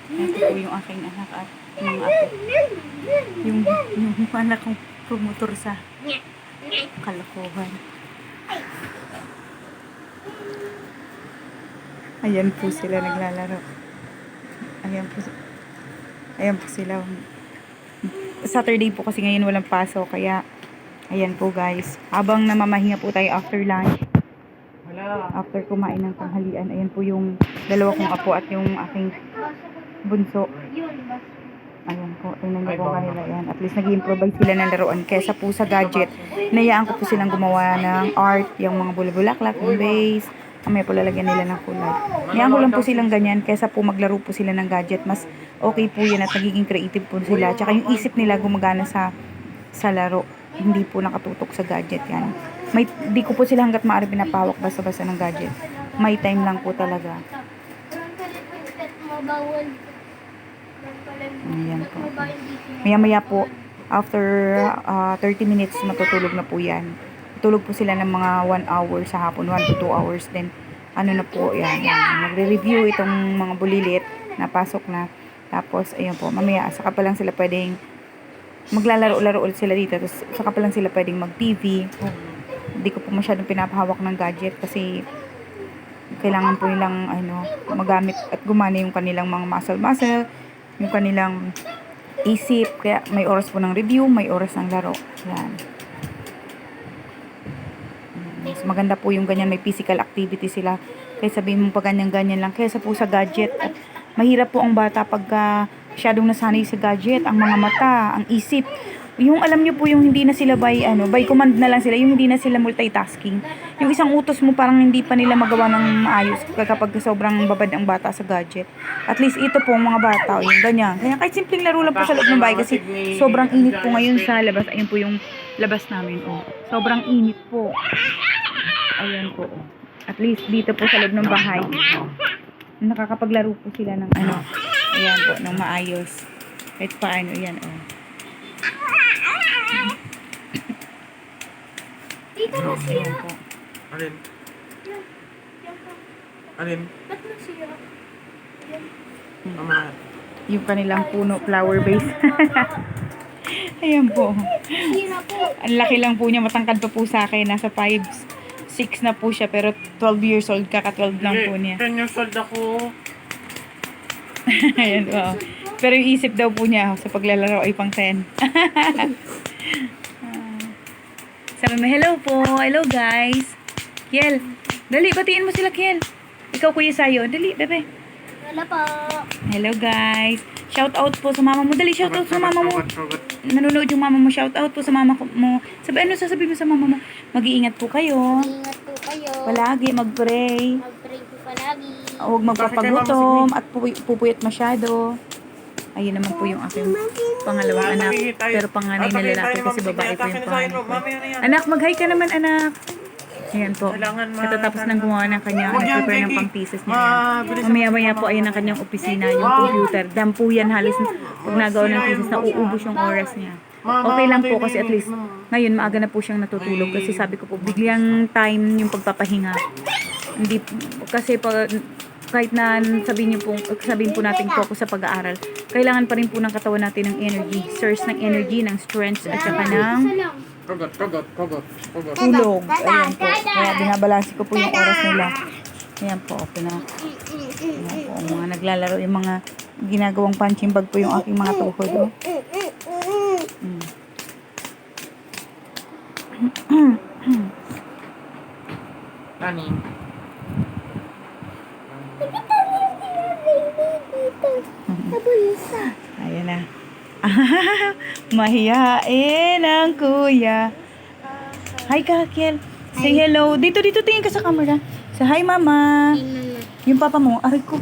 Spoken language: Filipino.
Ito po yung aking anak at mga apo. Yung anak kong promotor sa kalokohan. Ayan po sila naglalaro. Ayan po sila. Saturday po kasi ngayon walang pasok, kaya ayan po guys. Habang namamahinga po tayo after lunch, after kumain ng tanghalian, ayan po yung dalawa kong apo at yung aking bunso. Ayan po, tingnan niyo po kanila yan. At least nag-improvise sila ng laruan kesa po sa gadget. Inayaan ko po silang gumawa ng art, yung mga bulbulaklak, yung vase. Mamaya po lalagyan nila ng kulay. Inayaan ko lang po silang ganyan kesa po maglaro po sila ng gadget. Mas okay po yan at nagiging creative po sila. Tsaka yung isip nila gumagana sa laro. Hindi po nakatutok sa gadget yan. Di ko po sila hanggat maaari pinapawak basta-basta ng gadget. May time lang po talaga. Ayan po. Maya-maya po, after 30 minutes, matutulog na po yan. Tulog po sila ng mga 1 hour sa hapon, 1 to 2 hours. Then, ano na po yan. Magre-review itong mga bulilit na pasok na. Tapos, ayun po, mamaya, saka pa lang sila pwedeng maglalaro-laro ulit sila dito. Tapos, saka pa lang sila pwedeng mag-TV. Hindi ko po masyadong pinapahawak ng gadget kasi kailangan po nilang magamit at gumana yung kanilang mga muscle, yung kanilang isip. Kaya may oras po ng review, may oras ng laro. Yan. Mas maganda po yung ganyan, may physical activity sila. Kaya sabihin mo pa ganyan-ganyan lang. Kaya po sa gadget. At mahirap po ang bata pagka masyadong nasanay sa gadget. Ang mga mata, ang isip. Yung alam nyo po yung hindi na sila by command na lang sila. Yung hindi na sila multitasking. Yung isang utos mo parang hindi pa nila magawa ng maayos kapag sobrang babad ang bata sa gadget. At least ito po mga bata, yung ganyan. Kaya kahit simpleng laro lang po sa loob ng bahay kasi sobrang init po ngayon sa labas. Ayun po yung labas namin. Oh. Sobrang init po. Ayan po. At least dito po sa loob ng bahay, nakakapaglaro po sila ng ayan po, ng maayos. Kahit paano, ayan oh. Dito na siya. Alin? Alin? Ba't na siya? Mama. Yung kanilang puno, flower base. Ayan po. Sira po. Ang laki lang po niya, matangkad pa po sa akin. Nasa 5'6" na po siya, pero 12 years old, kaka-12 lang po niya. 10 years old ako. Ayan po. Pero yung isip daw po niya sa paglalaro ay pang 10. Sabi mo, hello po. Hello guys. Kiel, dali, batiin mo sila, Kiel. Ikaw, Kuya Sayo. Dali, bebe. Wala po. Hello guys. Shout out po sa mama mo. Dali, shout out sa mama mo. Nanonood yung mama mo. Shout out po sa mama mo. Sasabihin mo sa mama mo? Mag-iingat po kayo. Ingat po kayo. Palagi, mag-pray. Mag-pray po palagi. Huwag magpapagutom at pupuyat masyado. Ayun naman po yung aking pangalawang anak. Pero panganay na lalaki kasi babae po yung panganay ko. Anak, mag-hi ka naman, anak. Ayan po. Katatapos nang gumawa ng kanya, nag-prepare ng pang-thesis niya. Mamaya-maya po ayun ang kanyang opisina, yung computer. Dam po yan halos pag nagawa ng thesis na uubos yung oras niya. Okay lang po kasi at least ngayon maaga na po siyang natutulog kasi sabi ko po biglang time yung pagpapahinga. Hindi kasi kahit na sabihin po natin focus sa pag-aaral, kailangan pa rin po ng katawan natin ng energy, source ng energy, ng strength at saka ng Kagat. tulog. Ayan po. Kaya binabalansi ko po yung oras nila. Ayan po. Ayan po. Mga naglalaro, yung mga ginagawang punching bag po yung aking mga tuhod. Oh. Kanin. Ayan na. Mahihain ang kuya. Hi ka, Kiel. Say hello. Dito, tingin ka sa camera. Say hi, mama. Yung papa mo, aray ko.